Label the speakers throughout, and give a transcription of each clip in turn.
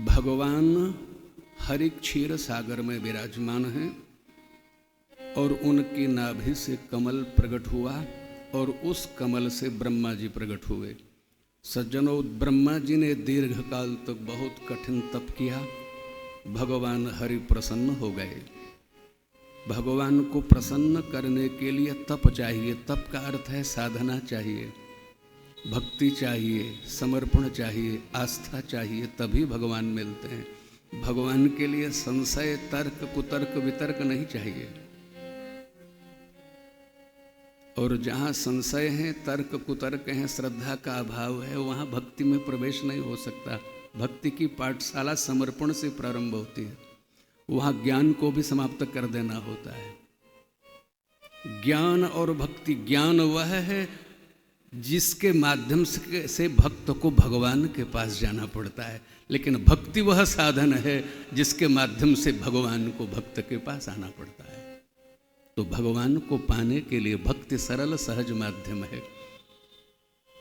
Speaker 1: भगवान हरि क्षीर सागर में विराजमान हैं और उनकी नाभि से कमल प्रकट हुआ और उस कमल से ब्रह्मा जी प्रकट हुए। सज्जनों, ब्रह्मा जी ने दीर्घ काल तक बहुत कठिन तप किया। भगवान हरि प्रसन्न हो गए। भगवान को प्रसन्न करने के लिए तप चाहिए। तप का अर्थ है साधना चाहिए, भक्ति चाहिए, समर्पण चाहिए, आस्था चाहिए, तभी भगवान मिलते हैं। भगवान के लिए संशय, तर्क, कुतर्क, वितर्क नहीं चाहिए। और जहाँ संशय है, तर्क कुतर्क है, श्रद्धा का अभाव है, वहाँ भक्ति में प्रवेश नहीं हो सकता। भक्ति की पाठशाला समर्पण से प्रारंभ होती है। वहाँ ज्ञान को भी समाप्त कर देना होता है। ज्ञान और भक्ति, ज्ञान वह है जिसके माध्यम से भक्त को भगवान के पास जाना पड़ता है, लेकिन भक्ति वह साधन है जिसके माध्यम से भगवान को भक्त के पास आना पड़ता है। तो भगवान को पाने के लिए भक्ति सरल सहज माध्यम है।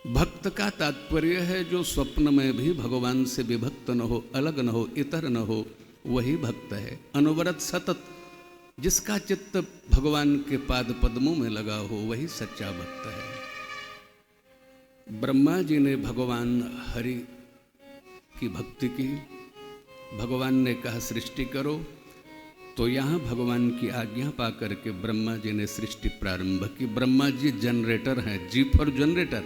Speaker 1: भक्त का तात्पर्य है जो स्वप्न में भी भगवान से विभक्त न हो, अलग न हो, इतर न हो, वही भक्त है। अनवरत सतत जिसका चित्त भगवान के पाद पद्मों में लगा हो, वही सच्चा भक्त है। ब्रह्मा जी ने भगवान हरि की भक्ति की। भगवान ने कहा सृष्टि करो, तो यहाँ भगवान की आज्ञा पा करके ब्रह्मा जी ने सृष्टि प्रारंभ की। ब्रह्मा जी जनरेटर हैं, जी फॉर जनरेटर,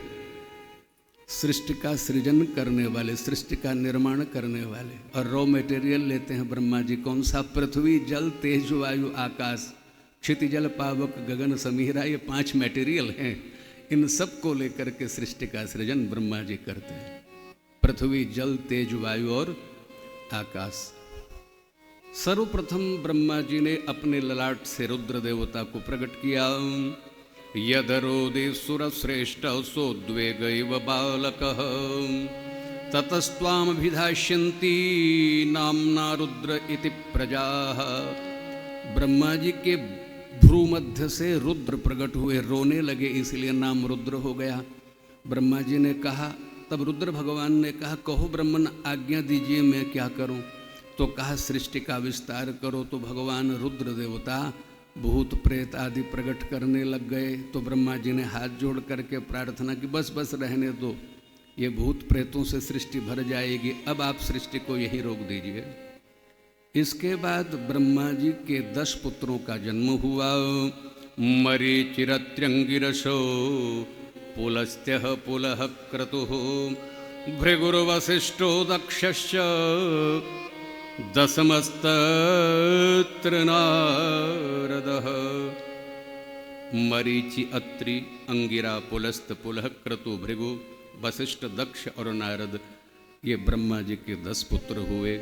Speaker 1: सृष्टि का सृजन करने वाले, सृष्टि का निर्माण करने वाले। और रॉ मटेरियल लेते हैं ब्रह्मा जी, कौन सा? पृथ्वी, जल, तेज, वायु, आकाश, क्षिति, जल, पावक, गगन, समीरा, ये 5 मटेरियल हैं। इन सब को लेकर के सृष्टि का सृजन ब्रह्मा जी करते हैं। पृथ्वी, जल, तेज, वायु और आकाश। सर्वप्रथम ब्रह्मा जी ने अपने ललाट से रुद्र देवता को प्रकट किया। यदरोदे सुर श्रेष्ठ सोद्वेगैव बालकः ततस्त्वाम विधास्यन्ति नाम्ना रुद्र इति प्रजाः। ब्रह्मा जी के भ्रू मध्य से रुद्र प्रकट हुए, रोने लगे, इसलिए नाम रुद्र हो गया। ब्रह्मा जी ने कहा, तब रुद्र भगवान ने कहा, कहो ब्रह्मन, आज्ञा दीजिए, मैं क्या करूं? तो कहा सृष्टि का विस्तार करो। तो भगवान रुद्र देवता भूत प्रेत आदि प्रकट करने लग गए। तो ब्रह्मा जी ने हाथ जोड़ करके प्रार्थना की, बस बस रहने दो, ये भूत प्रेतों से सृष्टि भर जाएगी, अब आप सृष्टि को यहीं रोक दीजिए। इसके बाद ब्रह्मा जी के 10 पुत्रों का जन्म हुआ। मरीचिरत्र्यंगिरसो पुलस्त्यः पुलः क्रतुः भृगुर्वसिष्ठो दक्षश्च दशमस्तत्र नारदः। मरीचि, अत्रि, अंगिरा, पुलस्त, पुलह, क्रतु, भृगु, वशिष्ठ, दक्ष और नारद, ये ब्रह्मा जी के 10 पुत्र हुए।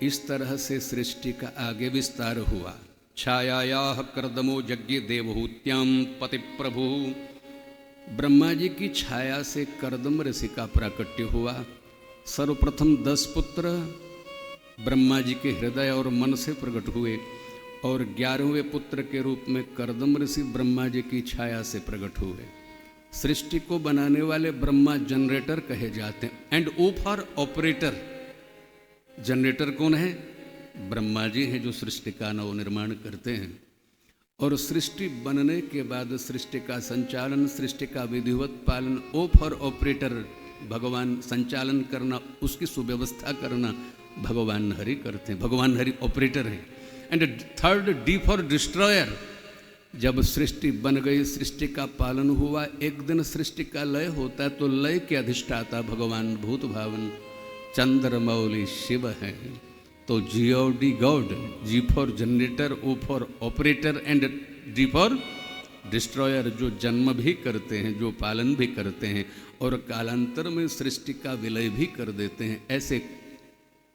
Speaker 1: इस तरह से सृष्टि का आगे विस्तार हुआ। छायायाः कर्दमो यज्ञ देवहूत्यां पति प्रभु। ब्रह्मा जी की छाया से कर्दम ऋषि का प्राकट्य हुआ। सर्वप्रथम 10 पुत्र ब्रह्मा जी के हृदय और मन से प्रकट हुए और 11वें पुत्र के रूप में कर्दम ऋषि ब्रह्मा जी की छाया से प्रकट हुए। सृष्टि को बनाने वाले ब्रह्मा जनरेटर कहे जाते हैं। And O for operator. Generator कौन है? ब्रह्मा जी हैं, जो सृष्टि का नव निर्माण करते हैं। और सृष्टि बनने के बाद सृष्टि का संचालन, सृष्टि का विधिवत पालन, ओ फॉर ऑपरेटर, भगवान संचालन करना, उसकी सुव्यवस्था करना भगवान हरि करते हैं। भगवान हरि ऑपरेटर हैं। And third, D for destroyer. जब सृष्टि बन गई, सृष्टि का पालन हुआ, एक दिन सृष्टि का लय होता है, तो लय के अधिष्ठाता भगवान भूत भावन चंद्रमौली शिव हैं। तो GOD god, G for generator, O for operator and D for destroyer, जो जन्म भी करते हैं, जो पालन भी करते हैं और कालांतर में सृष्टि का विलय भी कर देते हैं। ऐसे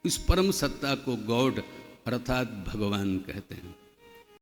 Speaker 1: इस परम सत्ता को गॉड अर्थात भगवान कहते हैं।